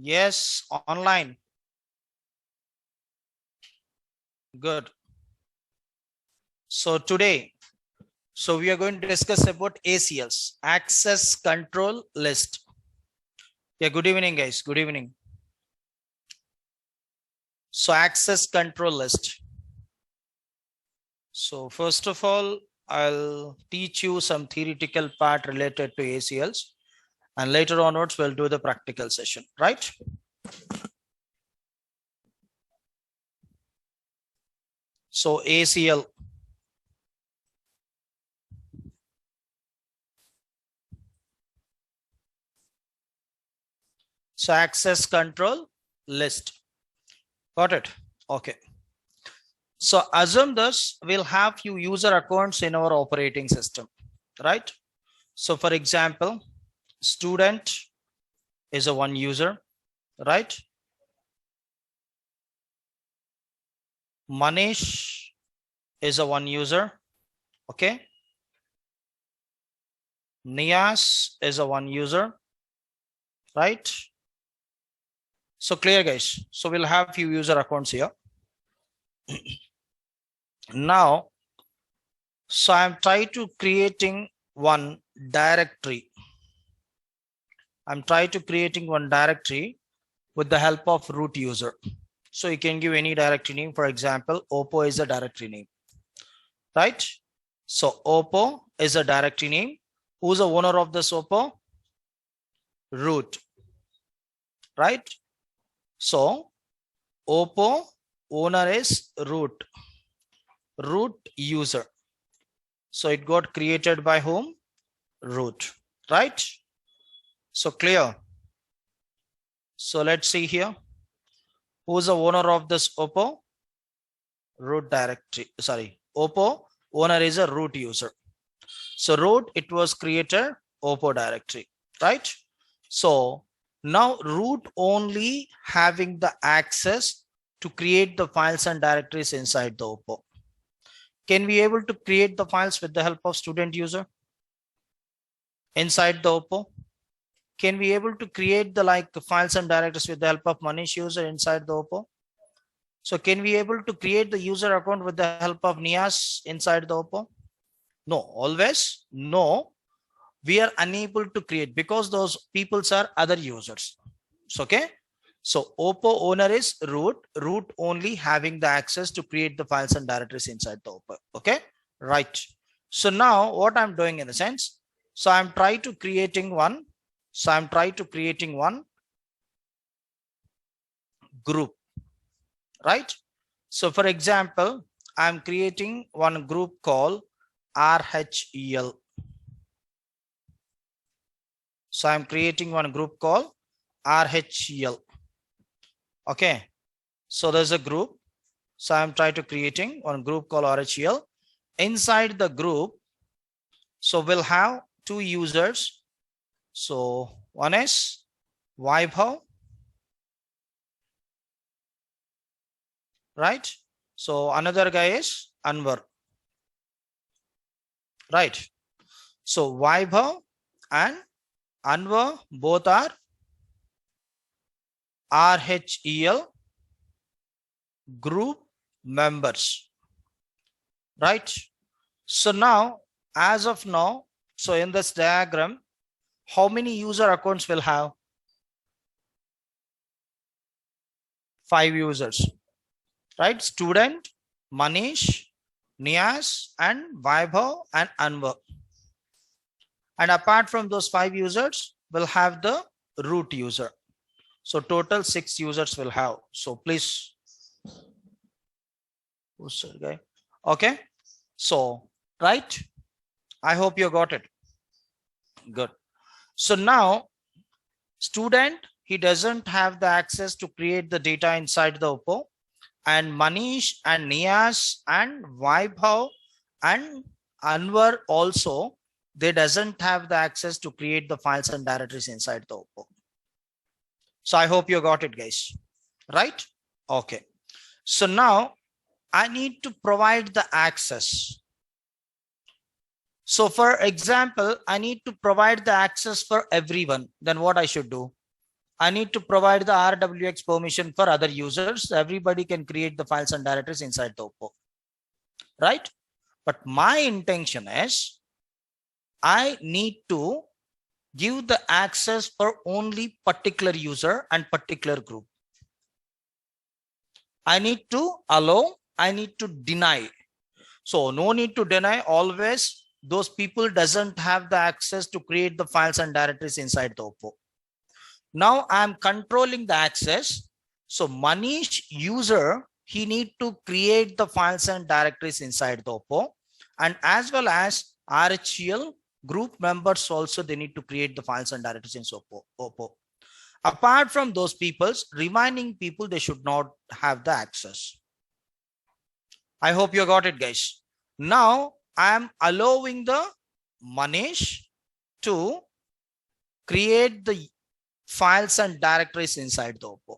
Yes, online. Good. So today, we are going to discuss about ACLs, Access Control List. Yeah, good evening, guys. Good evening. So Access Control List. So first of all, I'll teach you some theoretical part related to ACLs, and later onwards, we'll do the practical session, right? So ACL. So Access Control List. Got it? Okay. So assume this, we'll have few user accounts in our operating system, right? So for example, student is a one user, right? Manish is a one user, okay? Nias is a one user, right? So clear, guys. So we'll have few user accounts here. Now, so I'm trying to creating one directory. I'm trying to creating one directory with the help of root user. So you can give any directory name. For example, Oppo is a directory name, right? So Oppo is a directory name. Who's the owner of this Oppo? Root, right? So Oppo owner is root user. So it got created by whom? Root, right? So clear. So let's see here. Who's the owner of this Oppo? Root directory. Sorry, Oppo owner is a root user. So root, it was created Oppo directory, right? So now root only having the access to create the files and directories inside the Oppo. Can we able to create the files with the help of student user inside the Oppo? Can we able to create the files and directories with the help of Manish user inside the Oppo? So can we able to create the user account with the help of Nias inside the Oppo? No, always no. We are unable to create because those peoples are other users. So, okay. So Oppo owner is root only having the access to create the files and directories inside the Oppo. Okay, right. So now what I'm doing in a sense, so I'm trying to creating one. So I'm trying to creating one group, right? So for example, I'm creating one group called RHEL. So I'm creating one group called RHEL. Okay. So there's a group. So I'm trying to creating one group called RHEL. Inside the group, so we'll have two users. So one is Vaibhav, right? So another guy is Anwar, right? So Vaibhav and Anwar both are RHEL group members, right? So now, as of now, so in this diagram, how many user accounts will have? 5 users, right? Student, Manish, Nias, and Vaibhav and Anwar. And apart from those 5 users, we'll have the root user. So total 6 users will have. So please, who's that guy? Okay. So, right. I hope you got it. Good. So now, student, he doesn't have the access to create the data inside the Oppo. And Manish and Nias and Vaibhav and Anwar also, they doesn't have the access to create the files and directories inside the Oppo. So I hope you got it, guys. Right? Okay. So now I need to provide the access. So for example, I need to provide the access for everyone. Then what I should do? I need to provide the RWX permission for other users. Everybody can create the files and directories inside the OPPO, right? But my intention is I need to give the access for only particular user and particular group. I need to allow, I need to deny. So no need to deny, always those people doesn't have the access to create the files and directories inside the OPPO. Now I'm controlling the access. So Manish user, he need to create the files and directories inside the OPPO, and as well as RHEL group members also, they need to create the files and directories in OPPO. Apart from those peoples, remaining people, they should not have the access. I hope you got it, guys. Now I am allowing the Manish to create the files and directories inside the OPPO,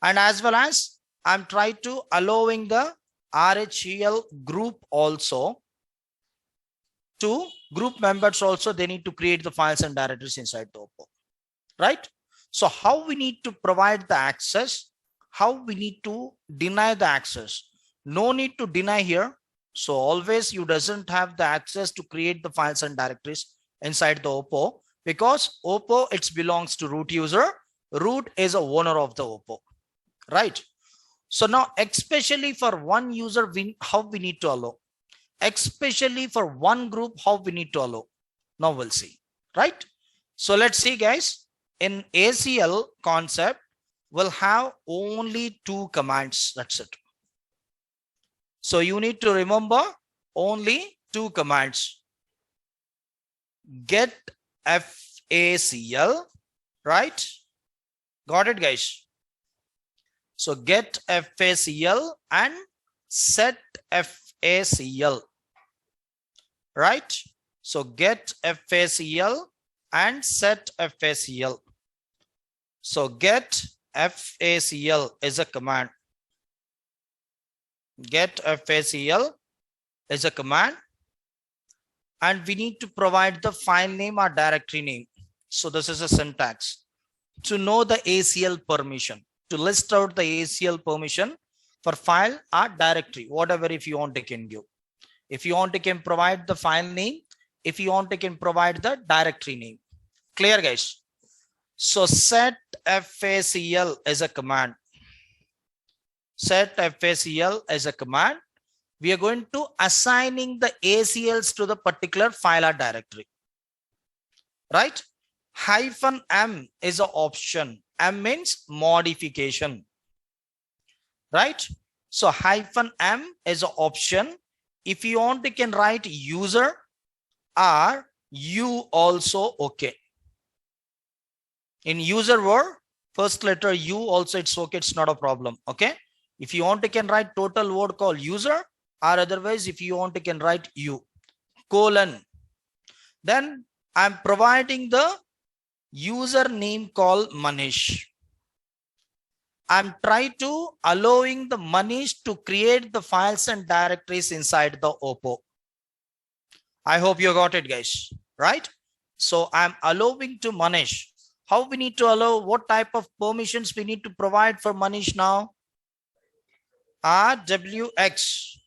and as well as I'm trying to allowing the RHEL group also, to group members also, they need to create the files and directories inside the OPPO, right? So how we need to provide the access, how we need to deny the access? No need to deny here. So always you doesn't have the access to create the files and directories inside the OPPO, because OPPO, it belongs to root user. Root is a owner of the OPPO, right? So now, especially for one user, how we need to allow, especially for one group, how we need to allow. Now we'll see, right? So let's see, guys. In ACL concept, we'll have only two commands. That's it. So you need to remember only two commands. Get FACL, right? Got it, guys? So get FACL and set FACL, right? So get FACL and set FACL. So get FACL is a command. Get FACL is a command, and we need to provide the file name or directory name. So this is a syntax. To know the ACL permission, to list out the ACL permission for file or directory, whatever if you want to can give. If you want to can provide the file name, if you want to can provide the directory name. Clear, guys? So set FACL is a command. Set FACL is a command. We are going to assigning the ACLs to the particular file or directory, right? -m is an option. M means modification, right? So -m is an option. If you want, you can write user or U also okay. In user word, first letter U also, it's okay. It's not a problem. Okay. If you want, you can write total word called user, or otherwise, if you want, you can write U colon. Then I'm providing the user name called Manish. I'm trying to allowing the Manish to create the files and directories inside the OPPO. I hope you got it, guys, right? So I'm allowing to Manish. How we need to allow, what type of permissions we need to provide for Manish now? RWX.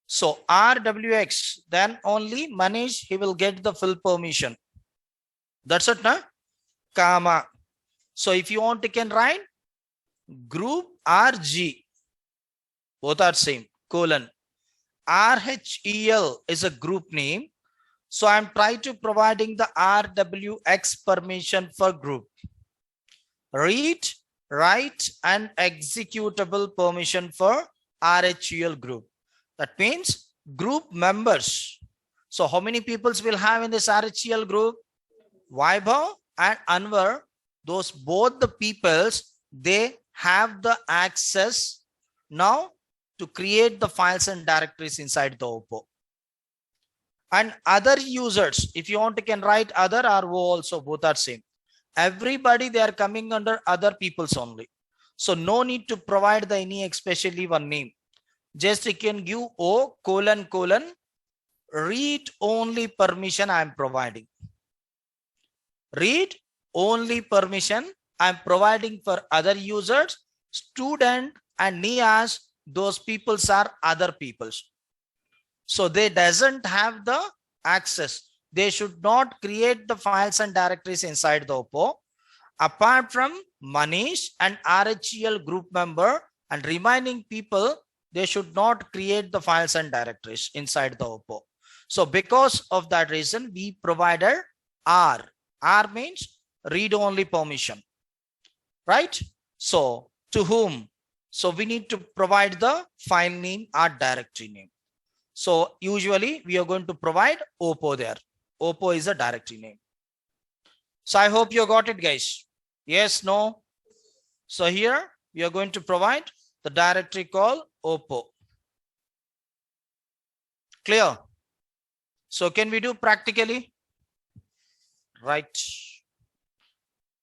So RWX, then only Manish, he will get the full permission. That's it, na? Comma. So if you want, you can write group RG. Both are same. Colon. RHEL is a group name. So I'm trying to providing the RWX permission for group. Read, write, and executable permission for RHEL group. That means group members. So how many peoples will have in this RHEL group? Vaibhav and Anwar, those both the peoples, they have the access now to create the files and directories inside the OPPO. And other users, if you want, you can write other or O also, both are same. Everybody, they are coming under other peoples only. So no need to provide the any especially one name. Just you can give O colon colon read only permission I am providing. Read only permission I'm providing for other users. Student and Nias, those peoples are other peoples. So they doesn't have the access. They should not create the files and directories inside the Oppo. Apart from Manish and RHEL group member and remaining people, they should not create the files and directories inside the Oppo. So because of that reason, we provided R. R means read-only permission, right? So to whom? So we need to provide the file name or directory name. So usually we are going to provide Oppo there. Oppo is a directory name. So I hope you got it, guys. Yes, no. So here we are going to provide the directory called Oppo. Clear? So can we do practically? Right.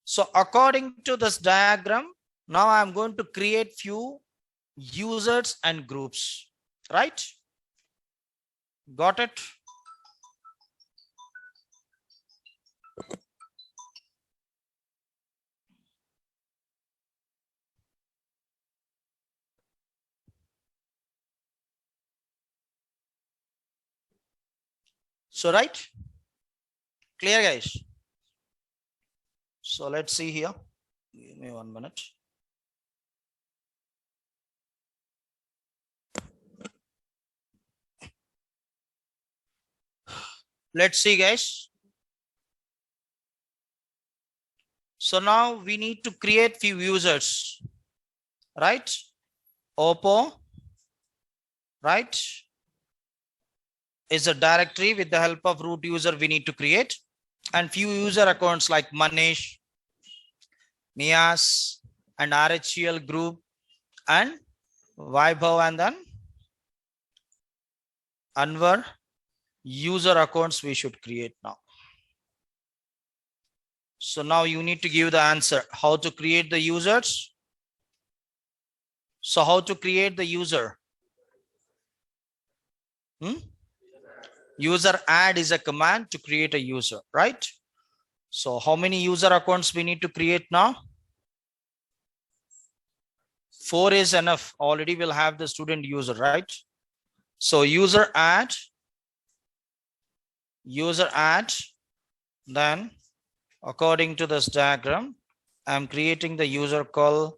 So according to this diagram, now I'm going to create few users and groups, right? Got it? So right? Clear, guys? So let's see here. Give me 1 minute. Let's see, guys. So now we need to create few users, right? Oppo, right, is a directory. With the help of root user we need to create, and few user accounts like Manish, Nias and RHEL group and Vaibhav and then Anwar user accounts we should create now. So now you need to give the answer how to create the users. So how to create the user? User add is a command to create a user, right? So how many user accounts we need to create now? 4 is enough. Already we'll have the student user, right? So user add, then according to this diagram, I'm creating the user called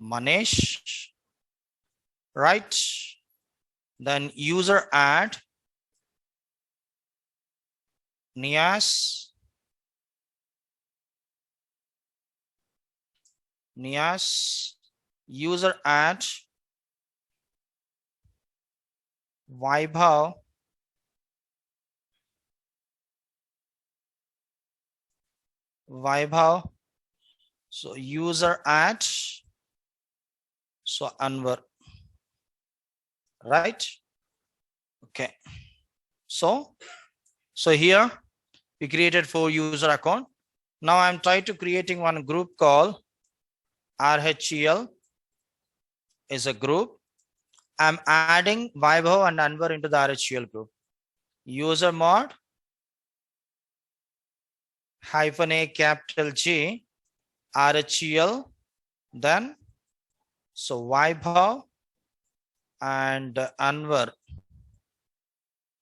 Manish, right? Then user add Nias, user add Vaibhav, so user add, so Anwar, right? Okay. So here we created 4 user account. Now I'm trying to creating one group called RHEL is a group. I'm adding Vaibhav and Anwar into the RHEL group. User mod -a capital G RHEL, then so Vaibhav and Anwar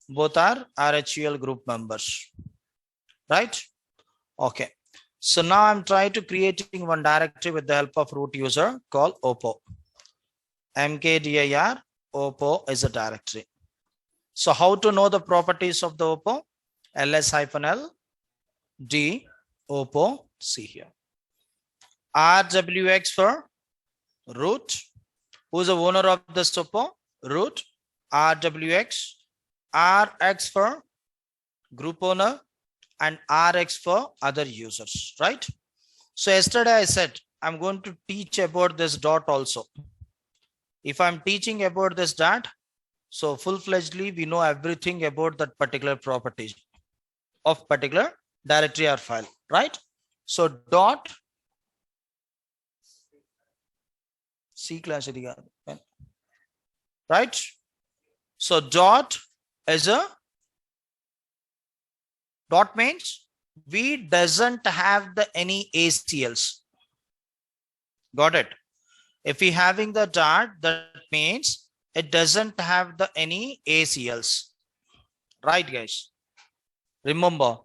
both are RHEL group members, right? Okay. So now I'm trying to creating one directory with the help of root user called Oppo. mkdir Oppo is a directory. So how to know the properties of the Oppo? ls-l d Oppo, see here. rwx for root. Who's the owner of the Oppo? Root. rwx, rx for group owner, and rx for other users, right? So yesterday I said I'm going to teach about this dot also. If I'm teaching about this dot, so full-fledgedly we know everything about that particular property of particular directory or file, right? So dot C class, right? So dot is a dot means we doesn't have the any ACLs. Got it? If we having the dot, that means it doesn't have the any ACLs. Right, guys? Remember.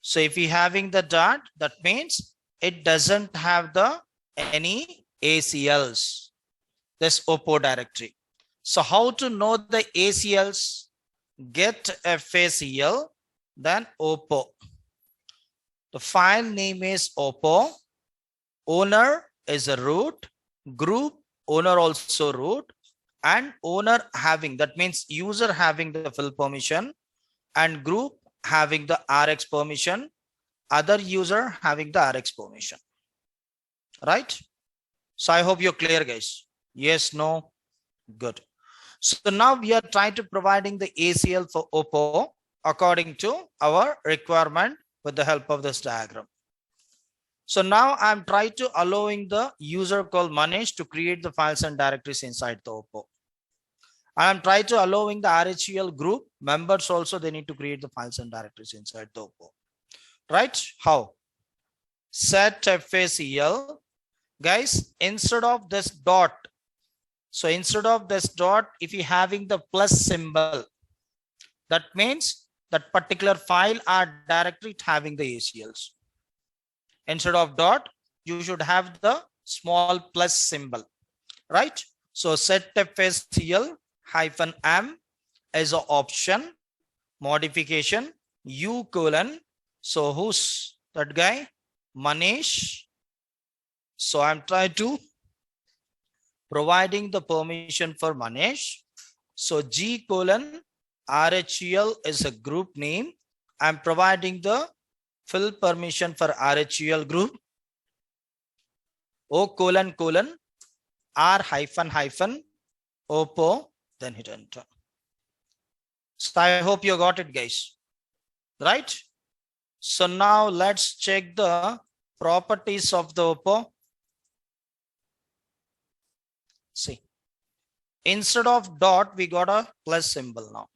So if we having the dot, that means it doesn't have the any ACLs. This OPPO directory. So how to know the ACLs? Get FACL, then OPPO. The file name is OPPO. Owner is a root. Group owner also root. And owner having, that means user having the full permission, and group having the RX permission, other user having the RX permission. Right? So I hope you're clear, guys. Yes, no, good. So now we are trying to providing the ACL for OPPO according to our requirement with the help of this diagram. So now I'm trying to allowing the user called Manish to create the files and directories inside the OPPO. I'm trying to allowing the RHEL group members also, they need to create the files and directories inside the OPPO. Right? How? Set FACL. Guys, instead of this dot, so instead of this dot, if you having the plus symbol, that means that particular file or directory having the ACLs. Instead of dot, you should have the small plus symbol, right? So set FACL -m is an option, modification, U colon. So who's that guy? Manish. So I'm trying to providing the permission for Manish. So G colon RHEL is a group name. I'm providing the full permission for RHEL group. O colon colon R hyphen hyphen OPPO, then hit enter. So I hope you got it, guys. Right? So now let's check the properties of the OPPO. See, instead of dot, we got a plus symbol now.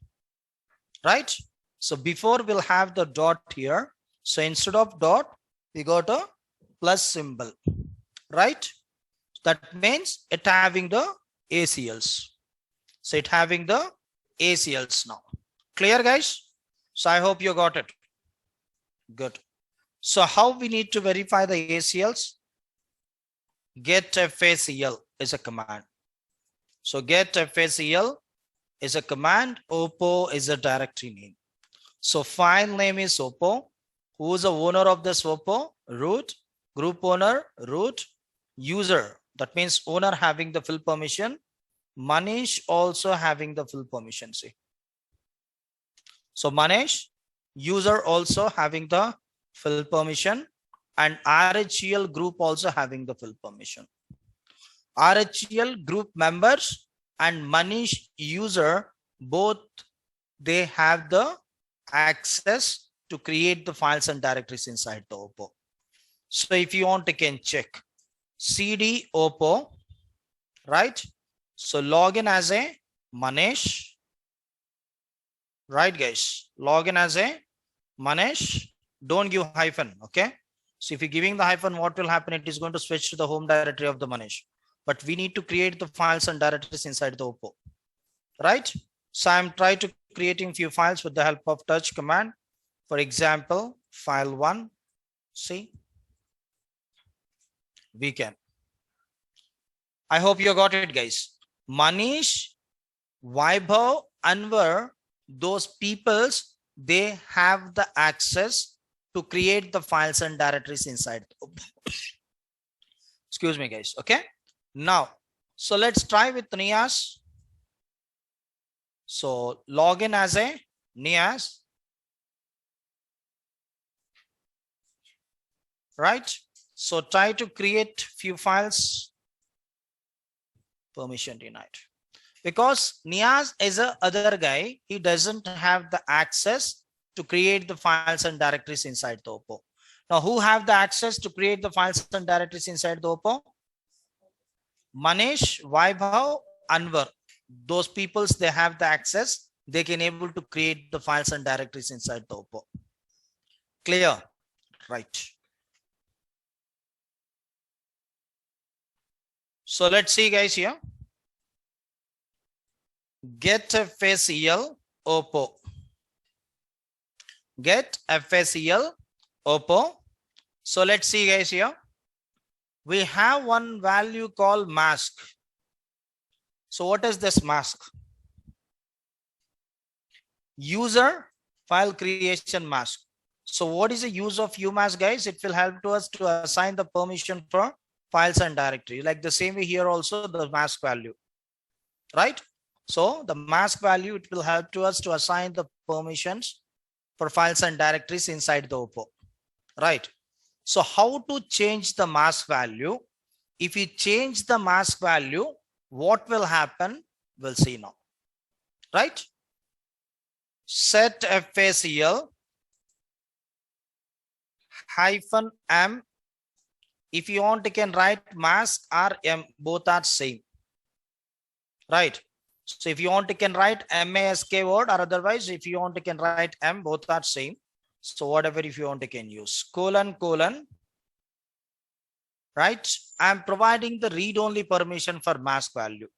Right? So before we'll have the dot here. So instead of dot, we got a plus symbol. Right? That means it having the ACLs. So it having the ACLs now. Clear, guys? So I hope you got it. Good. So how we need to verify the ACLs? Get FACL is a command. So get FACL is a command. OPPO is a directory name. So file name is OPPO. Who is the owner of this OPPO? Root. Group owner, root. User. That means owner having the full permission. Manish also having the full permission. See. So Manish, user also having the full permission, and RHEL group also having the full permission. RHEL group members and Manish user, both they have the access to create the files and directories inside the OPPO. So if you want, you can check CD OPPO, right? So login as a Manish. Right, guys, login as a Manish. Don't give hyphen. Okay. So if you're giving the hyphen, what will happen? It is going to switch to the home directory of the Manish. But we need to create the files and directories inside the OPPO. Right. So I'm trying to creating few files with the help of touch command. For example, file 1. See, we can. I hope you got it, guys. Manish, Vaibhav, Anwar, those peoples, they have the access to create the files and directories inside. Excuse me, guys. Okay. Now, so let's try with Nias. So login as a Nias. Right. So try to create few files. Permission denied. Because Niaz is a other guy, he doesn't have the access to create the files and directories inside the OPPO. Now, who have the access to create the files and directories inside the OPPO? Manish, Vaibhav, Anwar. Those peoples, they have the access. They can able to create the files and directories inside the OPPO. Clear? Right. So let's see guys here. Get FACL Oppo. Get FACL Oppo. So let's see guys here. We have one value called mask. So what is this mask? User file creation mask. So what is the use of umask guys? It will help to us to assign the permission for files and directory. Like the same way here also the mask value, right? So the mask value, it will help to us to assign the permissions for files and directories inside the Oppo, right? So how to change the mask value? If you change the mask value, what will happen? We'll see now, right? Set FACL -m. If you want, you can write mask or m, both are same, right? So if you want, you can write mask word, or otherwise if you want, you can write m, both are same. So whatever if you want, you can use colon, right? I'm providing the read-only permission for mask value.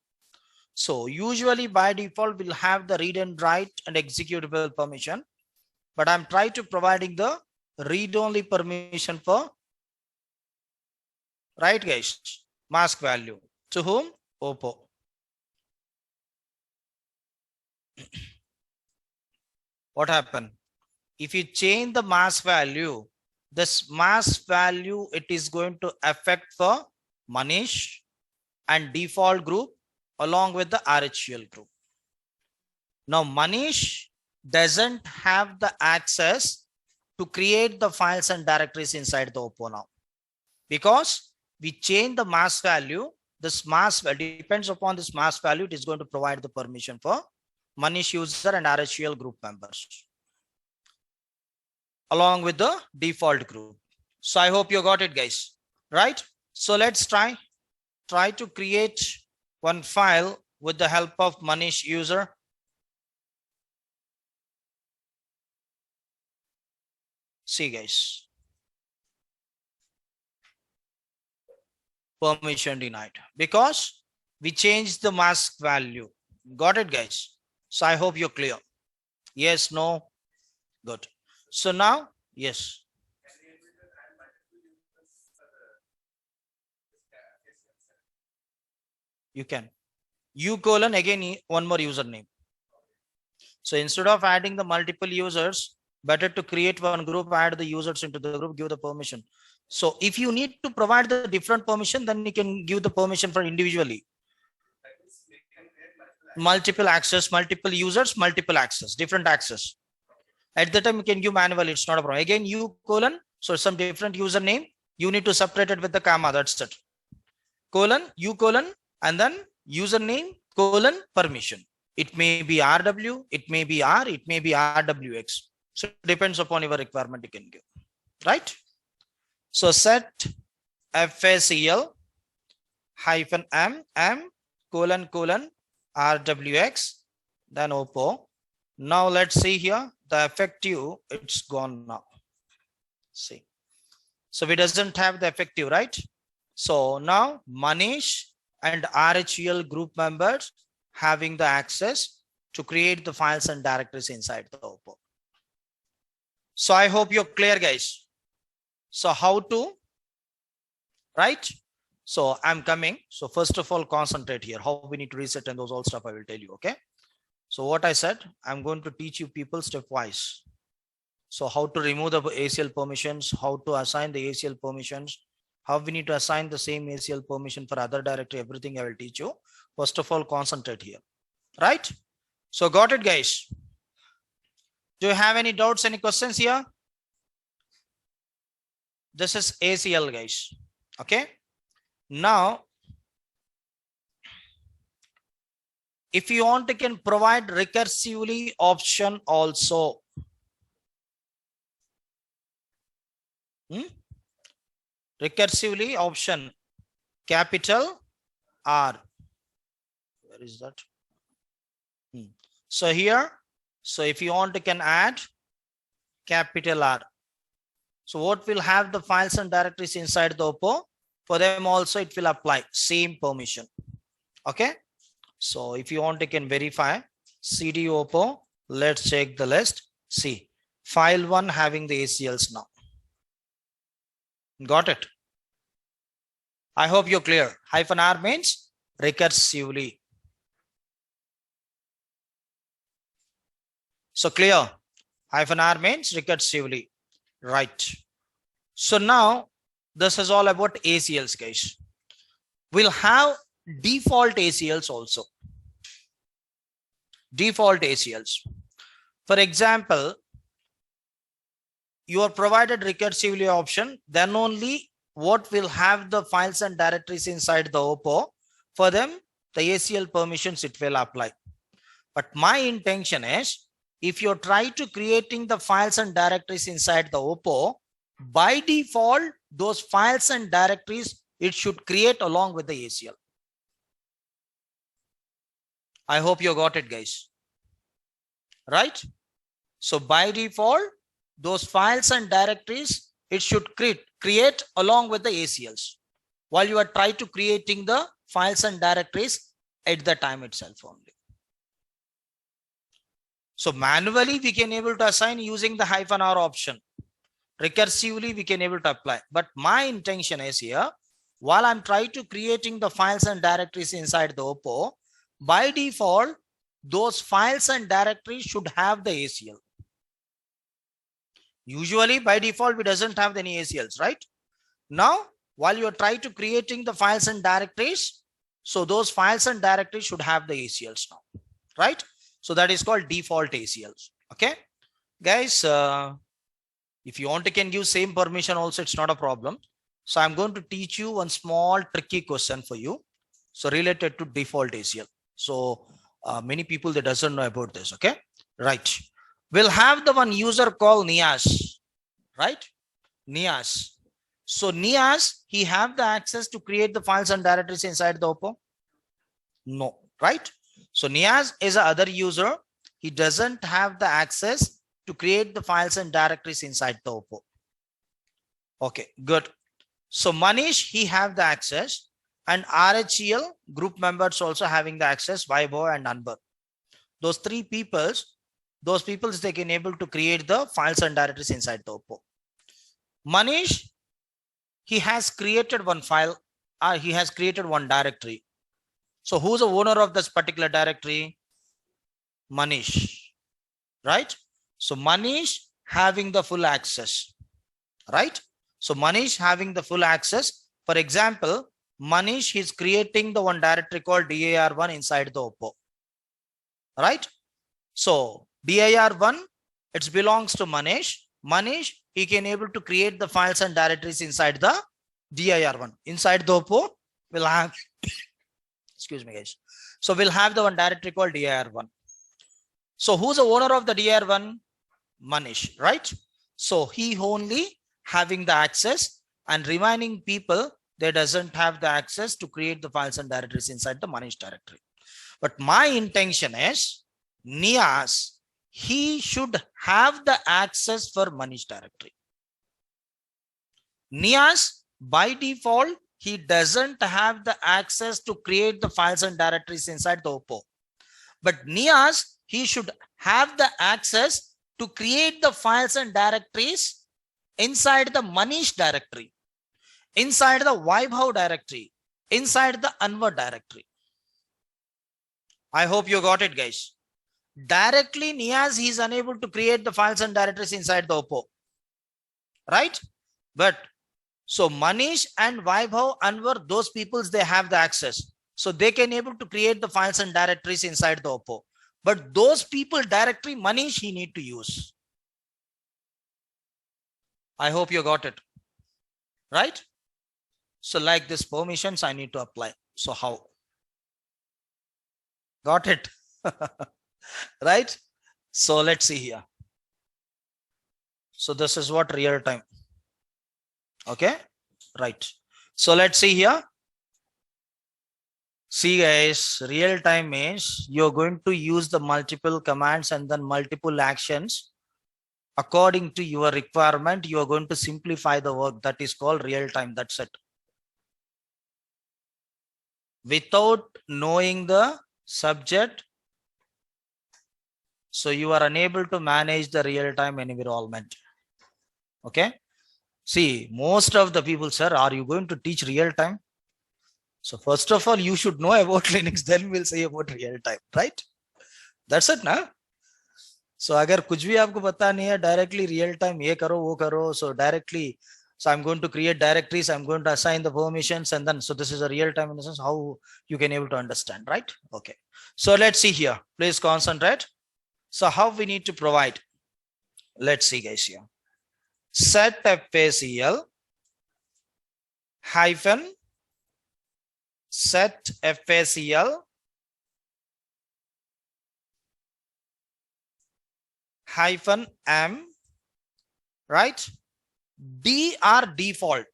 So usually by default we'll have the read and write and executable permission, but I'm trying to providing the read-only permission for, right guys, mask value. To whom? Oppo. What happened? If you change the mask value, this mask value, it is going to affect for Manish and default group along with the RHEL group. Now Manish doesn't have the access to create the files and directories inside the Oppo now, because we change the mask value. This mask value depends upon this mask value. It is going to provide the permission for Manish user and RHEL group members along with the default group. So I hope you got it guys, right? So let's try to create one file with the help of Manish user. See guys, permission denied because we changed the mask value. Got it guys? So I hope you're clear. Yes, no, good. So now, yes. You can. U colon again one more username. So instead of adding the multiple users, better to create one group, add the users into the group, give the permission. So if you need to provide the different permission, then you can give the permission for individually. Multiple access, multiple users, multiple access, different access. At the time you can give manually, it's not a problem. Again, U colon, so some different username, you need to separate it with the comma, that's it. Colon, U colon, and then username, colon, permission. It may be RW, it may be R, it may be RWX. So it depends upon your requirement you can give, right? So set FACL -m colon RWX, then Oppo. Now let's see here, the effective, it's gone now. See, so we doesn't have the effective, right? So now Manish and RHEL group members having the access to create the files and directories inside the Oppo. So I hope you're clear guys. So how to, right? So I'm coming. So first of all, concentrate here, how we need to reset and those all stuff I will tell you, okay? So what I said, I'm going to teach you people stepwise. So how to remove the ACL permissions, how to assign the ACL permissions, how we need to assign the same ACL permission for other directory, everything I will teach you. First of all, concentrate here, right? So got it guys? Do you have any doubts, any questions here? This is ACL guys, okay? Now, if you want, you can provide recursively option also. Recursively option, capital R. Where is that? So here, so if you want, you can add capital R. So what will have the files and directories inside the Oppo? For them also it will apply same permission. Okay. So if you want, you can verify CD Oppo. Let's check the list. See, file 1 having the ACLs now. Got it? I hope you're clear. -R means recursively. So clear. -R means recursively. Right. So now this is all about ACLs, guys. We'll have default ACLs also. Default ACLs. For example, you are provided recursively option, then only what will have the files and directories inside the Oppo. For them, the ACL permissions it will apply. But my intention is, if you try to creating the files and directories inside the Oppo, by default, those files and directories it should create along with the ACL. I hope you got it, guys. Right? So by default, those files and directories it should create along with the ACLs while you are trying to creating the files and directories at the time itself only. So manually we can able to assign using the -R option. Recursively we can able to apply. But my intention is here, while I'm trying to creating the files and directories inside the Oppo, by default, those files and directories should have the ACL. Usually by default, we doesn't have any ACLs, right? Now, while you are trying to creating the files and directories, so those files and directories should have the ACLs now, right? So that is called default ACLs. Okay, guys, if you want to can give same permission also, it's not a problem. So I'm going to teach you one small tricky question for you. So related to default ACL. So many people that doesn't know about this. Okay, right. We'll have the one user called Nias, right? Nias. So Nias, he have the access to create the files and directories inside the Oppo? No, right? So Nias is a other user. He doesn't have the access to create the files and directories inside the Oppo. Okay, good. So Manish, he have the access, and RHEL group members also having the access, Vaibhav and Anbar. Those three peoples, they can able to create the files and directories inside the Oppo. Manish, he has created one file, he has created one directory. So who's the owner of this particular directory? Manish, right? So Manish having the full access, right? So Manish having the full access. For example, Manish is creating the one directory called dir1 inside the Oppo, right? So dir1, it belongs to Manish. Manish, he can able to create the files and directories inside the dir1. Inside the Oppo, we'll have, excuse me guys. So we'll have the one directory called dir1. So who's the owner of the dir1? Manish, right? So he only having the access, and remaining people, they doesn't have the access to create the files and directories inside the Manish directory. But my intention is Nias, he should have the access for Manish directory. Nias, by default, he doesn't have the access to create the files and directories inside the Oppo. But Nias, he should have the access to create the files and directories inside the Manish directory, inside the Vaibhav directory, inside the Anwar directory. I hope you got it, guys. Directly Niaz, he is unable to create the files and directories inside the Oppo, right? But so Manish and Vaibhav, Anwar, those peoples, they have the access. So they can able to create the files and directories inside the Oppo. But those people directly, Manish, he need to use. I hope you got it, right? So like this permissions I need to apply. So how? Got it? Right? So let's see here. So this is what real time. Okay, right. So let's see here. See guys, real time means you're going to use the multiple commands and then multiple actions. According to your requirement, you are going to simplify the work. That is called real time. That's it. without knowing the subject, so you are unable to manage the real-time environment. Okay. See, most of the people, sir, are you going to teach real-time? So first of all, you should know about Linux, then we'll say about real-time, right? That's it, na? So अगर कुछ भी आपको पता नहीं है, directly real-time ये करो वो करो, so directly, so I'm going to create directories, I'm going to assign the permissions, and then so this is a real-time in the sense how you can able to understand, right? Okay. So let's see here. Please concentrate. So how we need to provide? Let's see, guys, here. Set facl hyphen set facl hyphen m, right? D or default.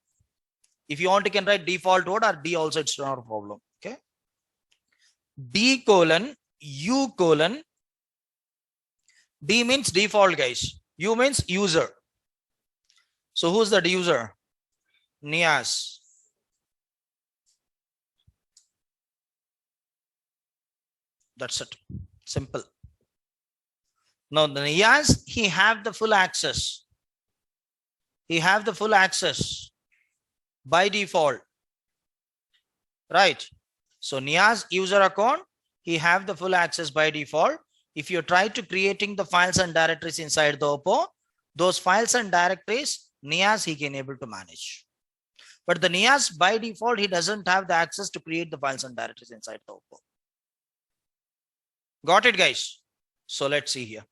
If you want, you can write default word or D also, it's not a problem. Okay. D colon U colon. D means default, guys. U means user. So who's the user? Nias. That's it. Simple. Now the Nias, he have the full access. He have the full access by default. Right. So Nias user account, he have the full access by default. If you try to creating the files and directories inside the Oppo, those files and directories, Nias he can able to manage. But the Nias by default, he doesn't have the access to create the files and directories inside the Oppo. Got it, guys? So let's see here.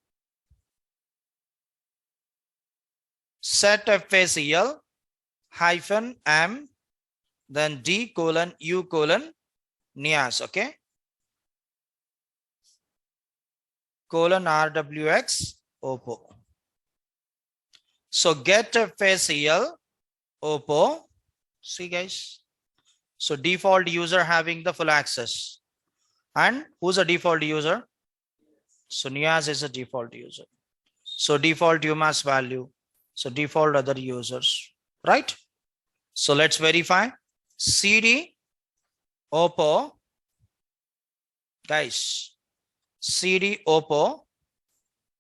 Set facl hyphen m, then D colon U colon Nias, okay? Colon RWX Oppo. So get facl Oppo. See, guys. So default user having the full access. And who's a default user? So Nias is a default user. So default UMass value. So default other users, right? So let's verify. CD Oppo, guys. CD Oppo,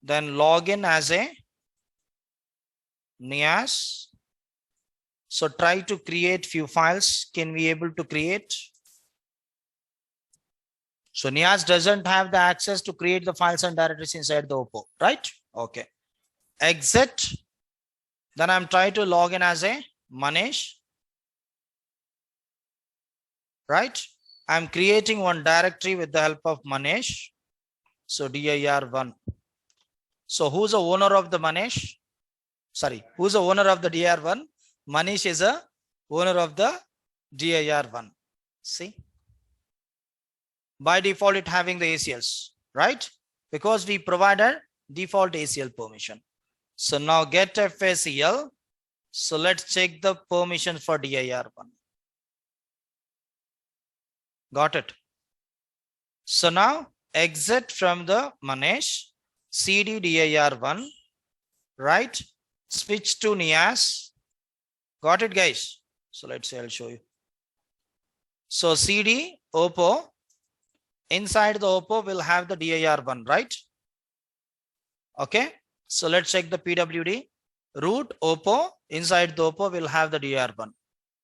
then login as a Nias. So try to create few files. Can we able to create? So Nias doesn't have the access to create the files and directories inside the Oppo, right? Okay. Exit. Then I'm trying to log in as a Manish. Right? I'm creating one directory with the help of Manish. So dir1. So who's the owner of the Manish? Sorry, who's the owner of the dir1? Manish is a owner of the dir1. See? By default, it having the ACLs, right? Because we provided default ACL permission. So now get facl. So let's check the permission for dir1. Got it. So now exit from the Manish, cd dir1, right? Switch to Nias. Got it, guys? So let's say I'll show you. So cd Oppo, inside the Oppo will have the dir1, right? Okay. So let's check the PWD. Root Oppo, inside the Oppo will have the dir1.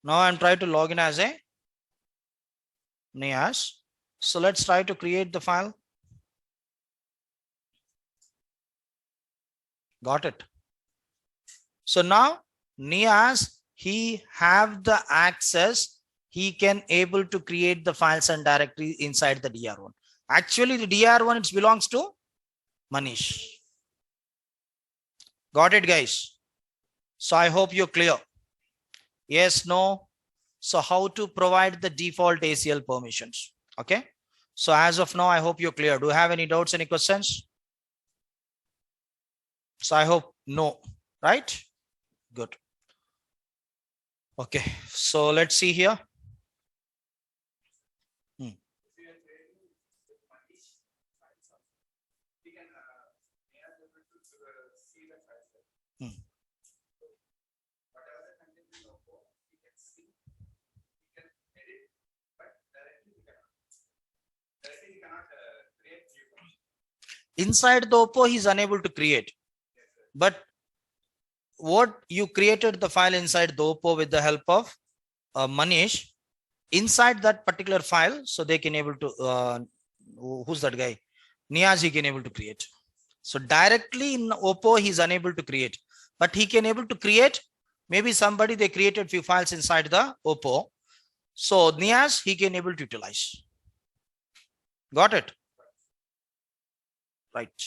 Now I'm trying to log in as a Nias. So let's try to create the file. Got it. So now Nias, he have the access. He can able to create the files and directory inside the dir1. Actually, the dir1 it belongs to Manish. Got it, guys? So I hope you're clear. Yes, no. So how to provide the default ACL permissions? Okay. So as of now, I hope you're clear. Do you have any doubts, any questions? So I hope no, right? Good. Okay. So let's see here. inside the Oppo he is unable to create, but what you created the file inside the Oppo with the help of Manish, inside that particular file, so they can able to who's that guy, Niaz, he can able to create. So directly in Oppo he is unable to create, but he can able to create, maybe somebody they created few files inside the Oppo, so Niaz he can able to utilize. Got it? Right.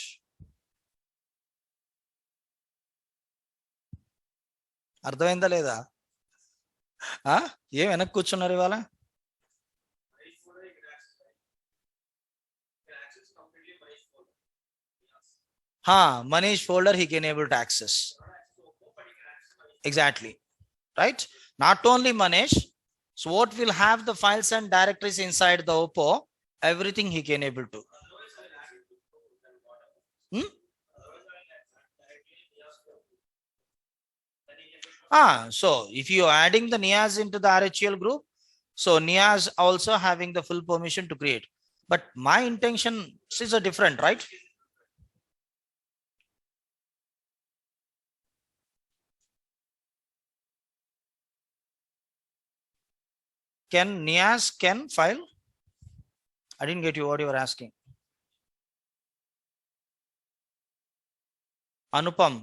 అర్థమైందా లేదా? ఏం వెనక్కి కూర్చున్నారు ఇవాళ? Manish folder he can able to access. Exactly. Right? Not only Manish, so what will have the files and directories inside the Oppo, everything he can able to. So if you are adding the Niaz into the RHEL group, so Niaz also having the full permission to create. But my intention is a different, right? Can Niaz can file? I didn't get you what you were asking. Anupam.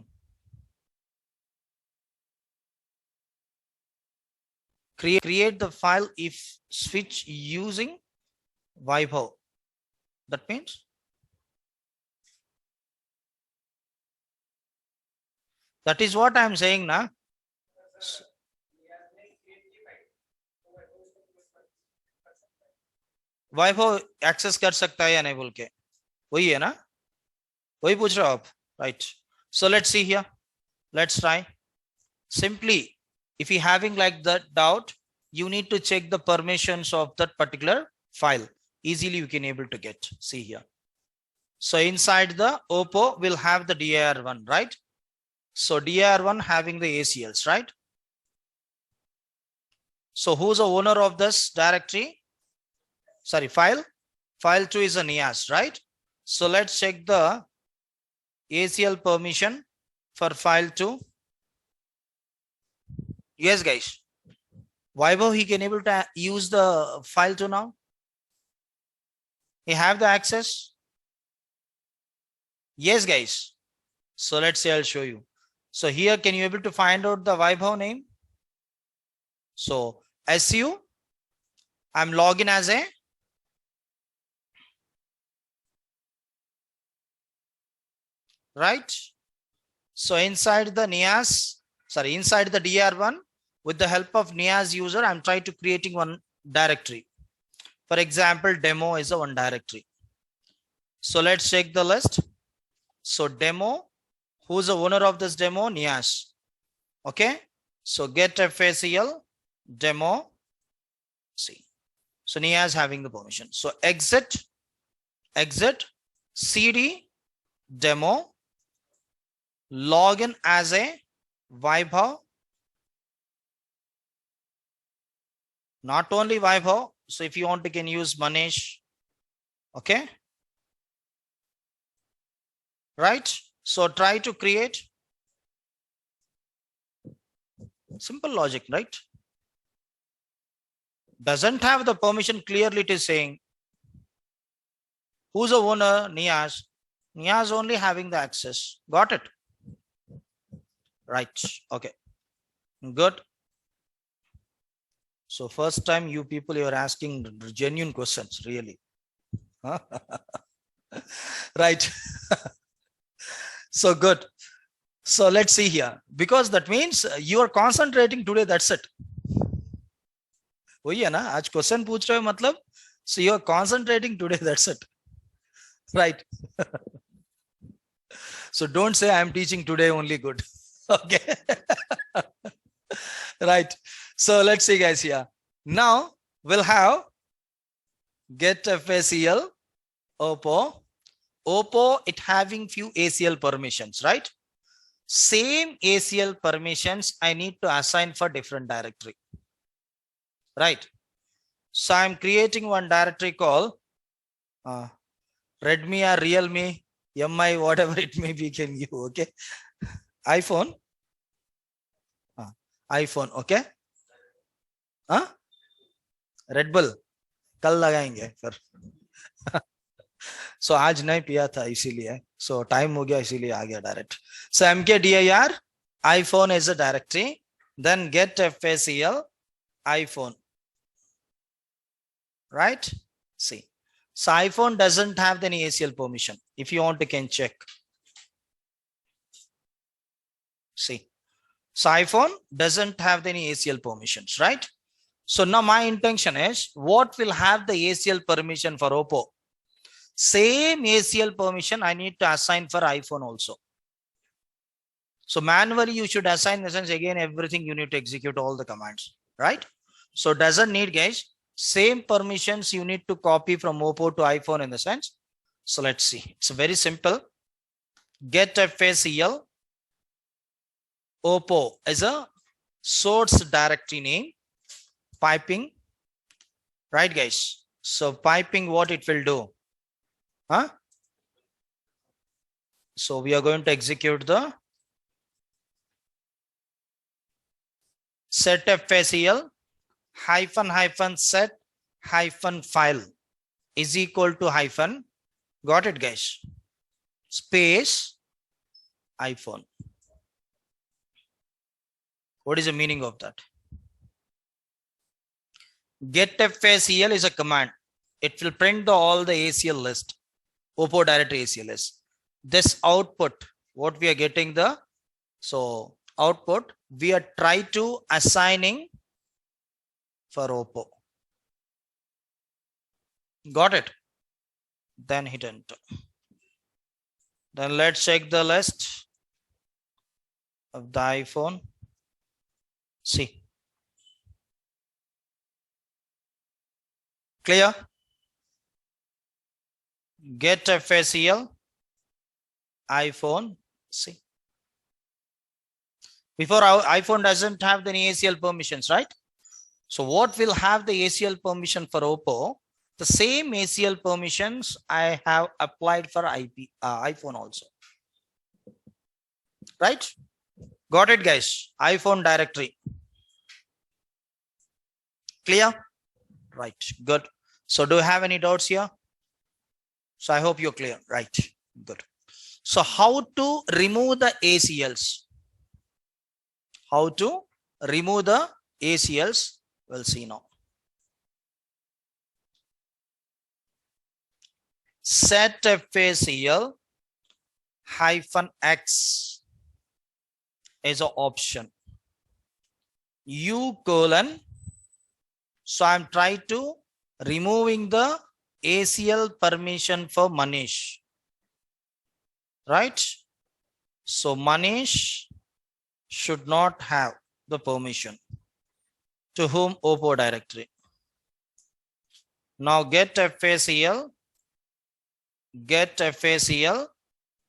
Create the file if switch using Vaibhav. That means that is what I am saying na. Vaibhav access कर सकता है या नहीं बोल के, वही है ना, वही पूछ रहे हो आप, right? So let's see here. Let's try. Simply, if you having like that doubt, you need to check the permissions of that particular file. Easily you can able to get. See here. So inside the Oppo will have the dir1, right? So dir1 having the ACLs, right? So who's the owner of this directory? Sorry, file. File 2 is a Niaz, right? So let's check the ACL permission for file 2. Yes, guys. Vaibhav, he can able to use the file 2 now. He have the access. Yes, guys. So let's say I'll show you. So here, can you able to find out the Vaibhav name? So SU, I'm logging as a right. So inside the Niaz, sorry, inside the DR1, with the help of Niaz user, I'm trying to creating one directory. For example, demo is a one directory. So let's check the list. So demo, who's the owner of this demo? Niaz. Okay. So get FACL demo. See. So Niaz having the permission. So exit CD demo, login as a Vaibhav. Not only Vaibhav, so if you want to can use Manish. Okay. Right. So try to create. Simple logic, right? Doesn't have the permission, clearly it is saying who's the owner? Niaz. Niaz only having the access. Got it? Right. Okay. Good. So first time you people, you are asking genuine questions, really. Right. So good. So let's see here, because that means you are concentrating today. That's it. वही है ना, आज question पूछ रहे हो मतलब, so you are concentrating today. That's it. Right. So don't say I am teaching today only good. Okay. Right. So let's see, guys, here. Now we'll have get FACL Oppo. Oppo, it having few ACL permissions, right? Same ACL permissions I need to assign for different directory. Right. So I'm creating one directory called Redmi or Realme. MI, whatever it may be, can give. Okay. iPhone. iPhone. Okay. Red Bull. कल लगाएंगे फिर. सो आज नहीं पिया था इसीलिए. सो time हो गया इसीलिए आ गया direct. So MKDIR iPhone is a directory. Then get FACL iPhone. Right? See. So iPhone doesn't have any ACL permission. If you want, you can check. See. So iPhone doesn't have any ACL permissions, right? So now my intention is, what will have the ACL permission for Oppo? Same ACL permission I need to assign for iPhone also. So manually you should assign, in the sense, again, everything you need to execute all the commands, right? So doesn't need, guys, same permissions you need to copy from Oppo to iPhone, in the sense. So let's see. It's very simple. Get FACL Oppo as a source directory name. Piping, right, guys? So piping, what it will do? So we are going to execute the set FACL -set -file is equal to hyphen. Got it, guys? Space iPhone. What is the meaning of that? Get FACL is a command. It will print all the ACL list, Oppo directory ACL list. This output, what we are getting so output, we are try to assigning for Oppo. Got it? Then hit enter. Then let's check the list of the iPhone. See. Clear? Get FACL iPhone. See. Before, our iPhone doesn't have any ACL permissions, right? So what will have the ACL permission for Oppo? The same ACL permissions I have applied for iPhone also. Right? Got it, guys? iPhone directory. Clear? Right. Good. So do you have any doubts here? So I hope you're clear. Right. Good. So how to remove the ACLs? How to remove the ACLs? We'll see now. Set FACL -x is an option. U:, so I'm trying to removing the ACL permission for Manish, right? So Manish should not have the permission. To whom? Oppo directory. Now get FACL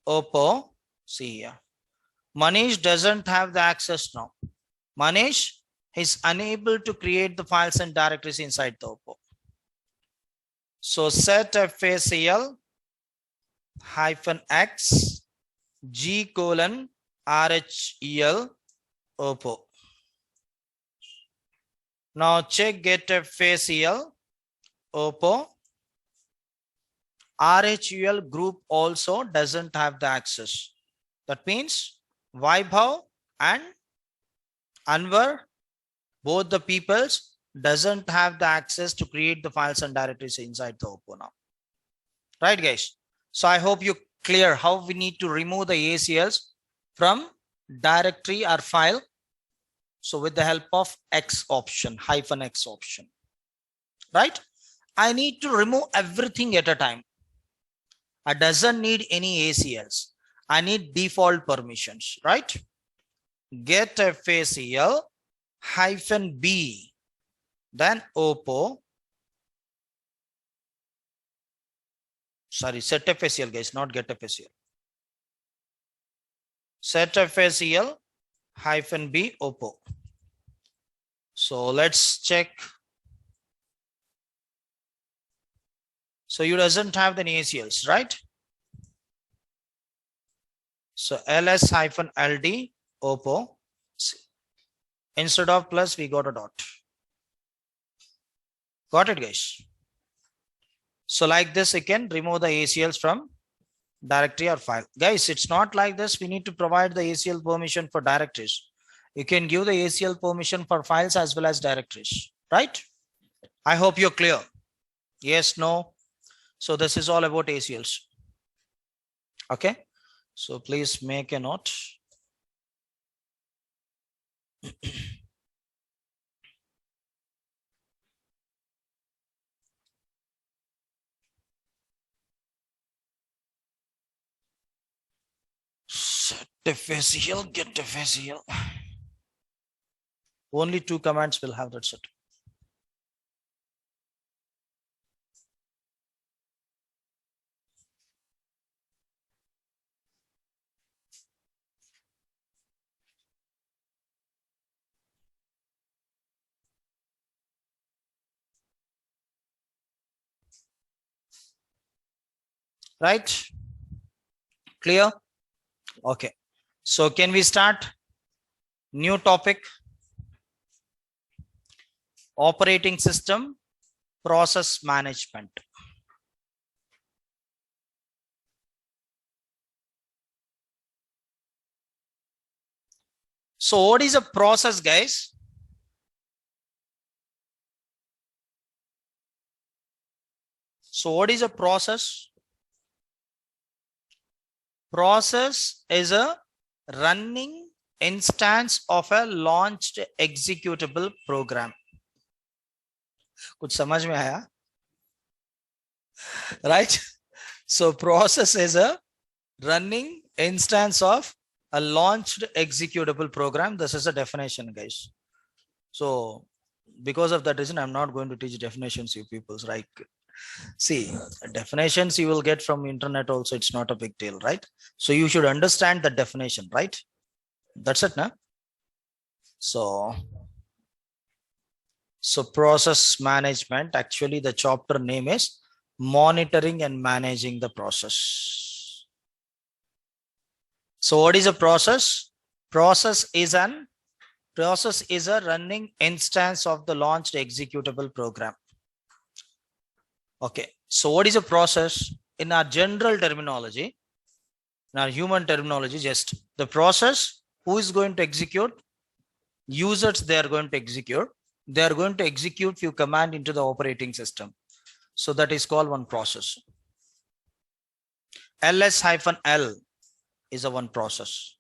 Oppo. See here, Manish doesn't have the access now. Manish is unable to create the files and directories inside the Oppo. So set FACL -x G:\rhel Oppo. Now check get FACL Oppo. RHUL group also doesn't have the access. That means Vaibhav and Anwar, both the peoples, doesn't have the access to create the files and directories inside the Oppo now. Right, guys? So I hope you clear how we need to remove the ACLs from directory or file. So with the help of X option, -X option, right? I need to remove everything at a time. I doesn't need any ACLs. I need default permissions, right? Get FACL -b, then Oppo. Sorry, set FACL, guys, not get FACL. Set FACL -b Oppo. So let's check. So you doesn't have the ACLs, right? So ls-ld oppo. Instead of plus, we got a dot. Got it, guys? So like this, you can remove the ACLs from directory or file. Guys, it's not like this. We need to provide the ACL permission for directories. You can give the ACL permission for files as well as directories, right? I hope you're clear. Yes, no. So this is all about ACLs. Okay. So please make a note. Set FACL, get FACL. Only 2 commands will have that set. Right? Clear? Okay. So can we start? New topic. Operating system process management. So what is a process, guys? So what is a process? Process is a running instance of a launched executable program. कुछ समझ में आया? Right? So process is a running instance of a launched executable program. This is a definition, guys. So because of that reason, I'm not going to teach definitions, you peoples, right? See, definitions you will get from internet also. It's not a big deal, right? So you should understand the definition, right? That's it, na? So process management, actually the chapter name is monitoring and managing the process. So what is a process? Process is a running instance of the launched executable program. Okay, so what is a process? In our general terminology, in our human terminology, just the process, who is going to execute? Users, they are going to execute. They are going to execute few command into the operating system. So that is called one process. ls-l is a one process.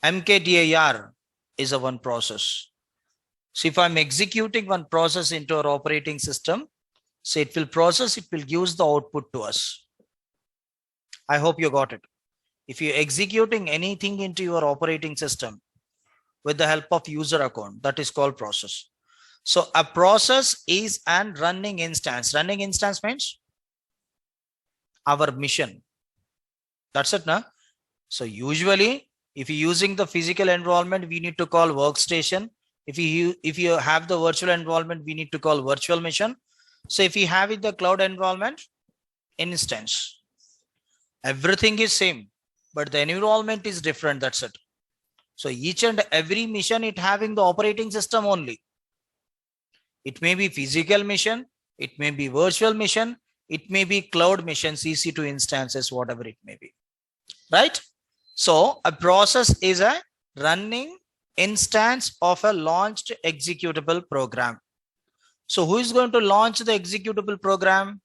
mkdir is a one process. So if I'm executing one process into our operating system, so it will process, it will give the output to us. I hope you got it. If you're executing anything into your operating system with the help of user account, that is called process. So a process is an running instance. Running instance means our mission. That's it, na? So usually, if you're using the physical environment, we need to call workstation. If you have the virtual environment, we need to call virtual machine. So if you have it the cloud environment, instance. Everything is same, but the environment is different. That's it. So each and every mission, it having the operating system only. It may be physical mission, it may be virtual mission, it may be cloud mission, EC2 instances, whatever it may be. Right? So a process is a running instance of a launched executable program. So who is going to launch the executable program?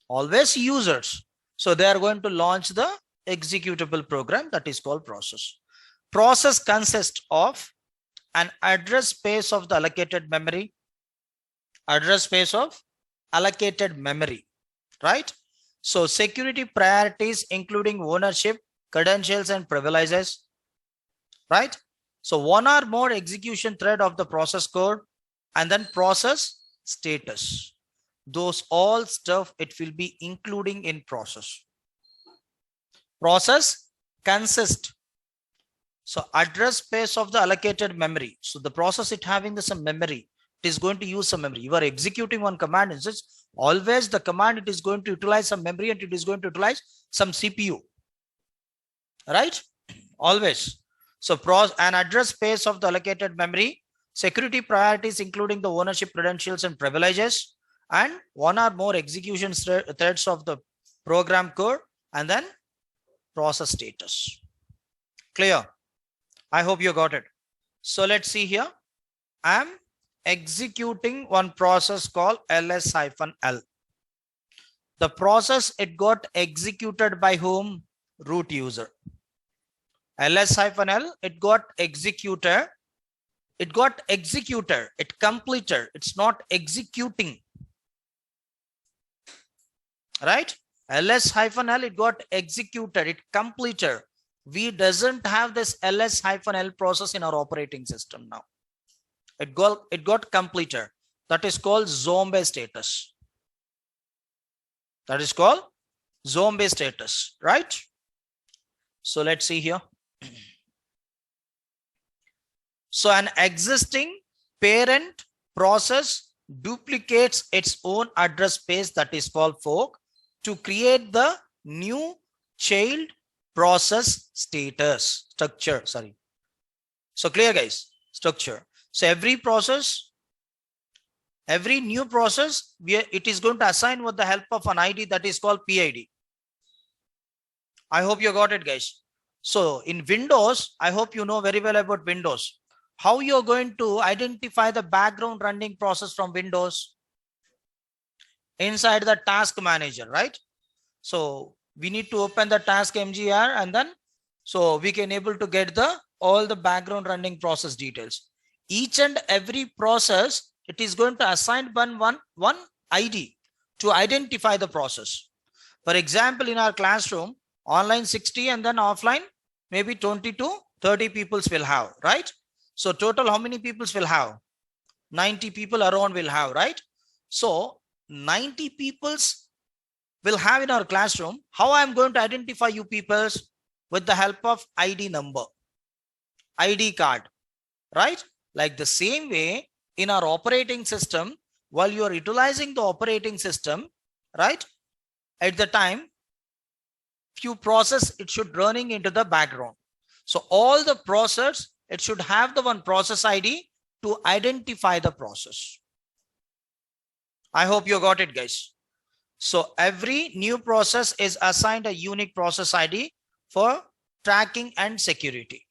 Always users. So they are going to launch the executable program, that is called process. Process consists of an address space of the allocated memory. Address space of allocated memory, right? So security priorities, including ownership, credentials, and privileges, right? So one or more execution thread of the process code, and then process status. Those all stuff it will be including in process. Process consist. So address space of the allocated memory. So the process it having some memory. It is going to use some memory. You are executing one command instance. Always the command it is going to utilize some memory and it is going to utilize some CPU. right? Always. So an address space of the allocated memory, security priorities including the ownership credentials and privileges, and one or more execution threads of the program code, and then process status. Clear? I hope you got it. So let's see here. I'm executing one process called ls-l. The process, it got executed by whom? Root user. ls-l, it got executed. It got executed. It completed. It's not executing. Right? ls-l, it got executed. It completed. We doesn't have this ls-l process in our operating system now. It got completed. That is called zombie status. That is called zombie status, right? So let's see here. So an existing parent process duplicates its own address space, that is called fork, to create the new child process status structure. Sorry. So clear, guys? Structure. So every process, every new process, it is going to assign with the help of an ID that is called PID. I hope you got it, guys. So in Windows, I hope you know very well about Windows. How you're going to identify the background running process from Windows? Inside the task manager, right? So we need to open the task MGR, and then so we can able to get all the background running process details. Each and every process, it is going to assign one ID to identify the process. For example, in our classroom, online 60 and then offline, maybe 20 to 30 people will have, right? So total, how many people will have? 90 people around will have, right? So 90 people will have in our classroom. How I'm going to identify you people? With the help of ID number, ID card, right? Like the same way in our operating system, while you are utilizing the operating system, right? At the time, few process, it should running into the background. So all the process, it should have the one process ID to identify the process. I hope you got it, guys. So every new process is assigned a unique process ID for tracking and security.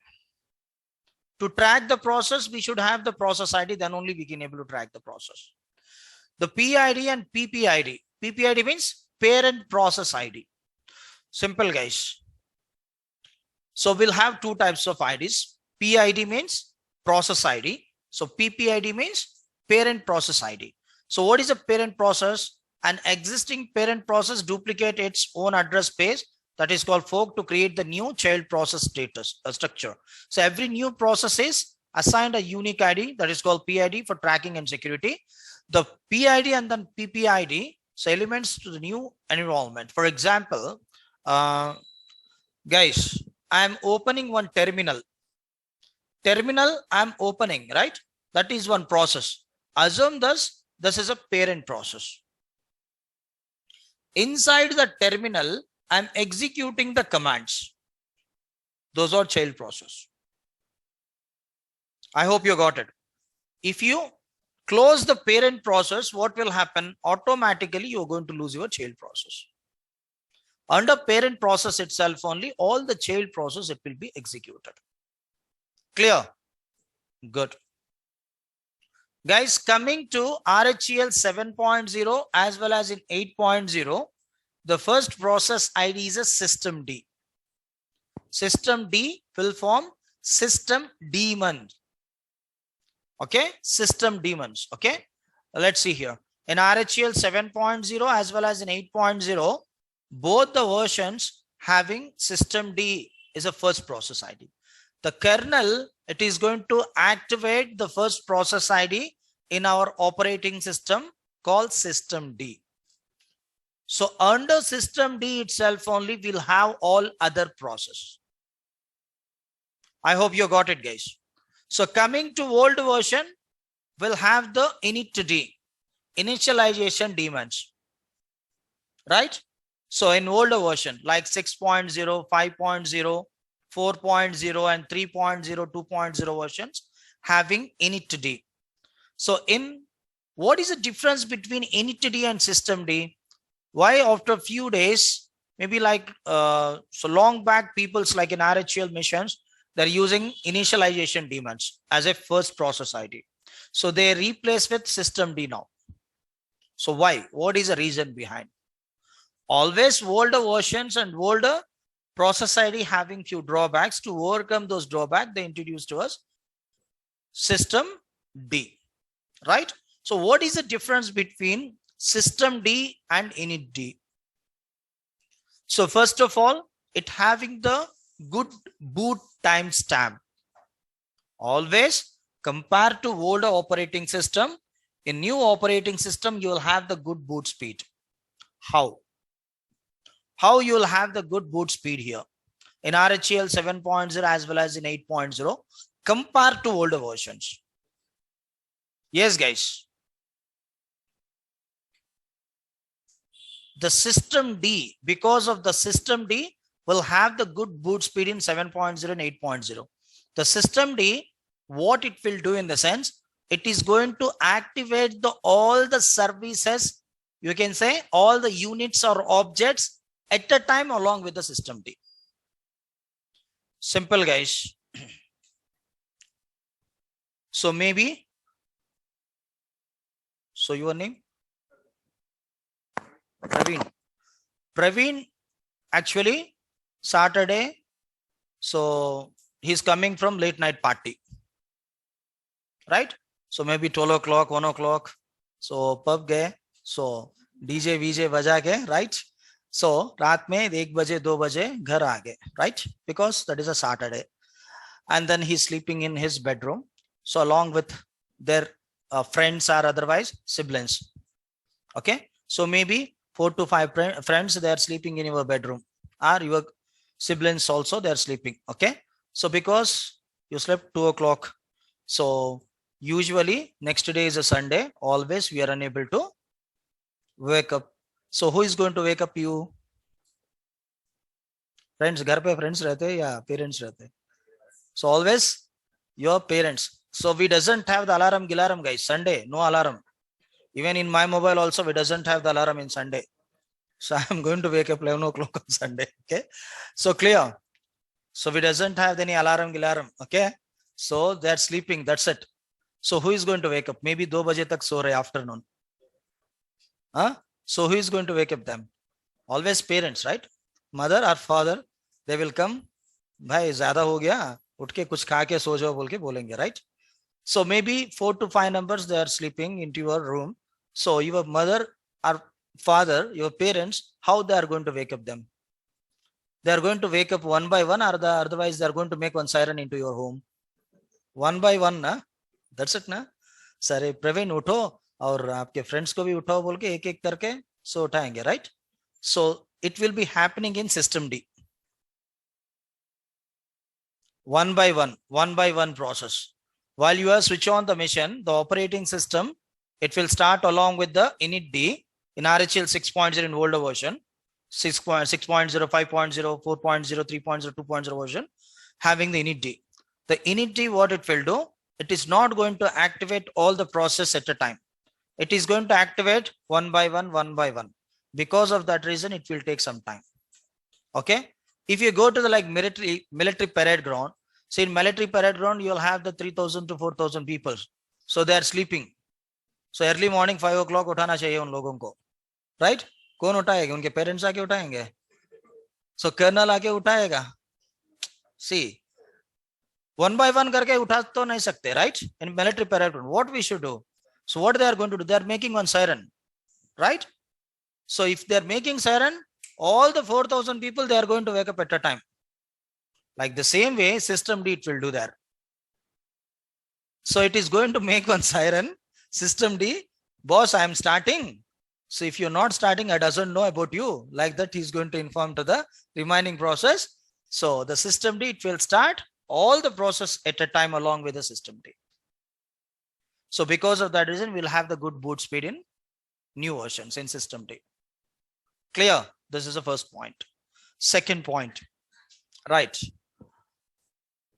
To track the process, we should have the process ID, then only we can able to track the process. The PID and PPID. PPID means parent process ID. Simple, guys. So we'll have two types of IDs. PID means process ID. So PPID means parent process ID. So what is a parent process? An existing parent process duplicate its own address space, that is called fork, to create the new child process status structure. So every new process is assigned a unique ID, that is called PID, for tracking and security. The PID and then PPID, so elements to the new environment. For example, guys, I'm opening one terminal. Terminal I'm opening, right? That is one process. Assume this is a parent process. Inside the terminal, I'm executing the commands. Those are child process. I hope you got it. If you close the parent process, what will happen? Automatically, you're going to lose your child process. Under parent process itself only, all the child process, it will be executed. Clear? Good. Guys, coming to RHEL 7.0 as well as in 8.0, the first process ID is a system D. System D will form system daemon. Okay, system daemons. Okay, let's see here. In RHEL 7.0 as well as in 8.0, both the versions having system D is a first process ID. The kernel, it is going to activate the first process ID in our operating system called system D. So under system D itself only, we'll have all other process. I hope you got it, guys. So coming to old version, we'll have the init D, initialization daemons, right? So in older version like 6.0, 5.0, 4.0 and 3.0, 2.0 versions having initd. So what is the difference between initd and systemd? Why after a few days, maybe like so long back, people's like in RHEL missions, they're using initialization daemons as a first process ID. So they replace with systemd now. So why? What is the reason behind? Always older versions and older process ID having few drawbacks. To overcome those drawbacks, they introduced to us systemd, right? So what is the difference between systemd and initd? So first of all, it having the good boot timestamp. Always compared to older operating system, in new operating system, you will have the good boot speed. How you will have the good boot speed here in RHEL 7.0 as well as in 8.0 compared to older versions? Yes, guys. The systemd, because of the systemd, will have the good boot speed in 7.0 and 8.0. The systemd, what it will do in the sense, it is going to activate all the services, you can say all the units or objects at a time along with the systemd. Simple, guys. So maybe, so your name? Praveen actually Saturday, so he's coming from late night party, right? So maybe 12 o'clock, 1 o'clock, so pub gaye, so DJ VJ baja ke, right? So raat mein 1 baje 2 baje ghar aa gaye, right? Because that is a Saturday, and then he's sleeping in his bedroom, so along with their friends or otherwise siblings. Okay, so maybe 4 to 5 friends, they are sleeping in your bedroom, or your siblings also, they are sleeping. Okay, so because you slept 2 o'clock, so usually next day is a Sunday, always we are unable to wake up. So who is going to wake up you? Friends, घर पे friends रहते या parents रहते? So always your parents. So we doesn't have the alarm guys. Sunday, no alarm. Even in my mobile also, we doesn't have the alarm in Sunday. So I'm going to wake up 11 o'clock on Sunday. Okay, so clear. So we doesn't have any alarm. Okay, so they're sleeping. That's it. So who is going to wake up? Maybe 2 baje tak so rahe afternoon. Huh? So who is going to wake up them? Always parents, right? Mother or father, they will come. Bhai zyada ho gaya, उठ के कुछ खा के सो जाओ बोल के बोलेंगे, right? So maybe 4 to 5 numbers, they are sleeping into your room. So your mother or father, your parents, how they are going to wake up them? They are going to wake up one by one, or otherwise they are going to make one siren into your home. One by one, na? That's it, na? Sare Praveen उठो और आपके friends को भी उठाओ बोल के एक एक करके सो उठाएंगे, right? So it will be happening in systemd. One by one process. While you are switch on the machine, the operating system, it will start along with the initd in RHEL 6.0 in older version, 6.0, 5.0, 4.0, 3.0, 2.0 version, having the initd. The initd, what it will do, it is not going to activate all the process at a time. It is going to activate one by one. Because of that reason, it will take some time. Okay. If you go to the like military parade ground, so in military parade ground, you'll have the 3,000 to 4,000 people. So they are sleeping. So early morning 5 o'clock उठाना चाहिए उन लोगों को, right? कौन उठाएगा? उनके parents आके उठाएंगे. So colonel आके उठाएगा. See, one by one करके उठा तो नहीं सकते, right? In military parade ground, what we should do? So what they are going to do? They are making one siren, right? So if they are making siren, all the 4,000 people, they are going to wake up at a time. Like the same way, systemd, it will do that. So it is going to make one siren. Systemd, boss, I am starting. So if you're not starting, I doesn't know about you. Like that, he's going to inform to the remaining process. So the systemd, it will start all the process at a time along with the systemd. So because of that reason, we'll have the good boot speed in new versions in systemd. Clear? This is the first point. Second point, right?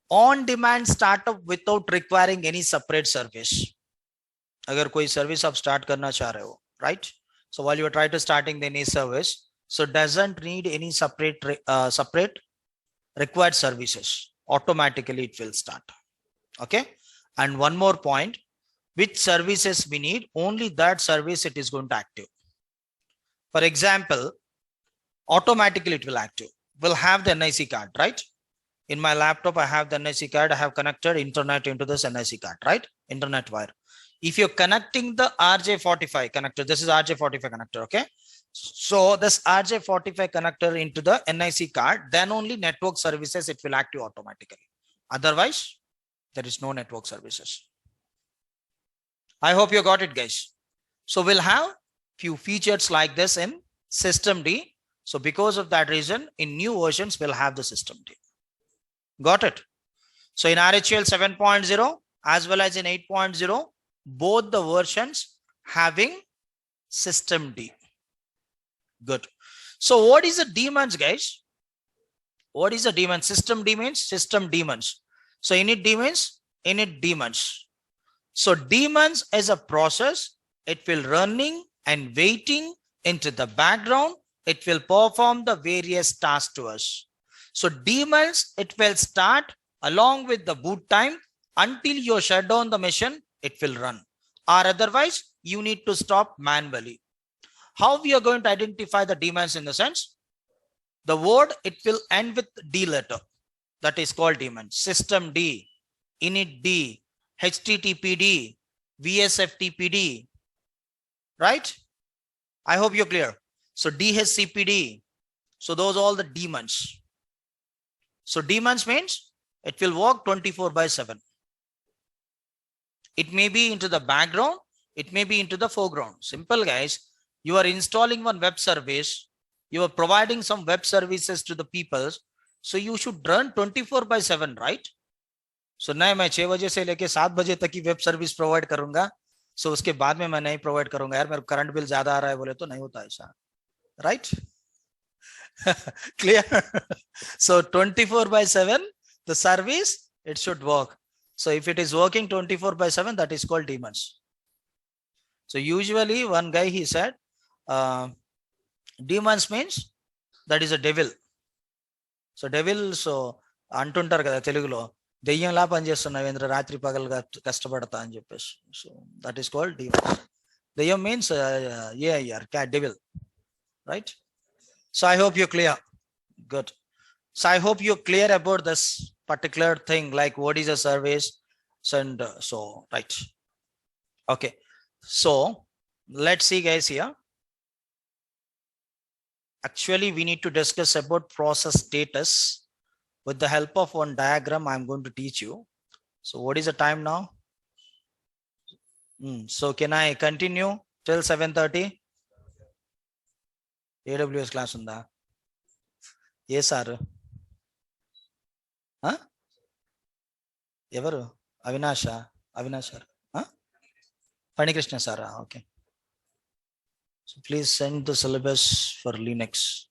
on demand startup without requiring any separate service. अगर कोई service आप start करना चाह रहे हो, right? So while you are trying to starting any service, so doesn't need any separate required services. Automatically it will start. Okay. And one more point, which services we need, only that service it is going to active. For example, automatically it will active. We'll have the NIC card, right? In my laptop, I have the NIC card. I have connected internet into this NIC card, right? Internet wire. If you're connecting the RJ45 connector, this is RJ45 connector, okay? So this RJ45 connector into the NIC card, then only network services, it will active automatically. Otherwise, there is no network services. I hope you got it, guys. So we'll have few features like this in system D. So because of that reason, in new versions, we'll have the system D. Got it? So in RHEL 7.0 as well as in 8.0, both the versions having system D. Good. So what is the daemons, guys? What is the daemon? System D means system daemons. So init D means init daemons. So daemons is a process. It will running and waiting into the background. It will perform the various tasks to us. So daemons, it will start along with the boot time until you shut down the machine, it will run. Or otherwise, you need to stop manually. How we are going to identify the daemons in the sense? The word, it will end with D letter. That is called daemon. System D, init D, HTTPD, VSFTPD. Right? I hope you're clear. So DHCPD. So those are all the daemons. So daemons means it will work 24/7. It may be into the background. It may be into the foreground. Simple, guys. You are installing one web service. You are providing some web services to the people. So you should run 24/7, right? So नहीं मैं 6 बजे से लेके 7 बजे तक की web service provide करूंगा. So उसके बाद में मैं नहीं प्रोवाइड करूंगा यार मेरा करंट बिल ज्यादा आ रहा है बोले तो नहीं होता ऐसा. Right? Clear? So 24/7, the service, it should work. So if it is working 24/7, that is called daemons. So usually one guy, he said, demons means that is a devil. So devil, so అంటుంటారు కదా తెలుగులో దెయ్యంలా పనిచేస్తున్నావు ఇంద్ర రాత్రి పగలుగా కష్టపడతా అని చెప్పేసి. So that is called demons. దెయ్యం means cat, devil, right? So I hope you're clear. Good. So I hope you're clear about this particular thing, like what is a service. And so, right. Okay. So let's see, guys, here. Actually, we need to discuss about process status. With the help of one diagram, I'm going to teach you. So what is the time now? So can I continue till 7:30? AWS class unda. Yes, sir. Huh? Evaru? Avinash sir. Huh? Pani Krishna sir. Okay. So please send the syllabus for Linux.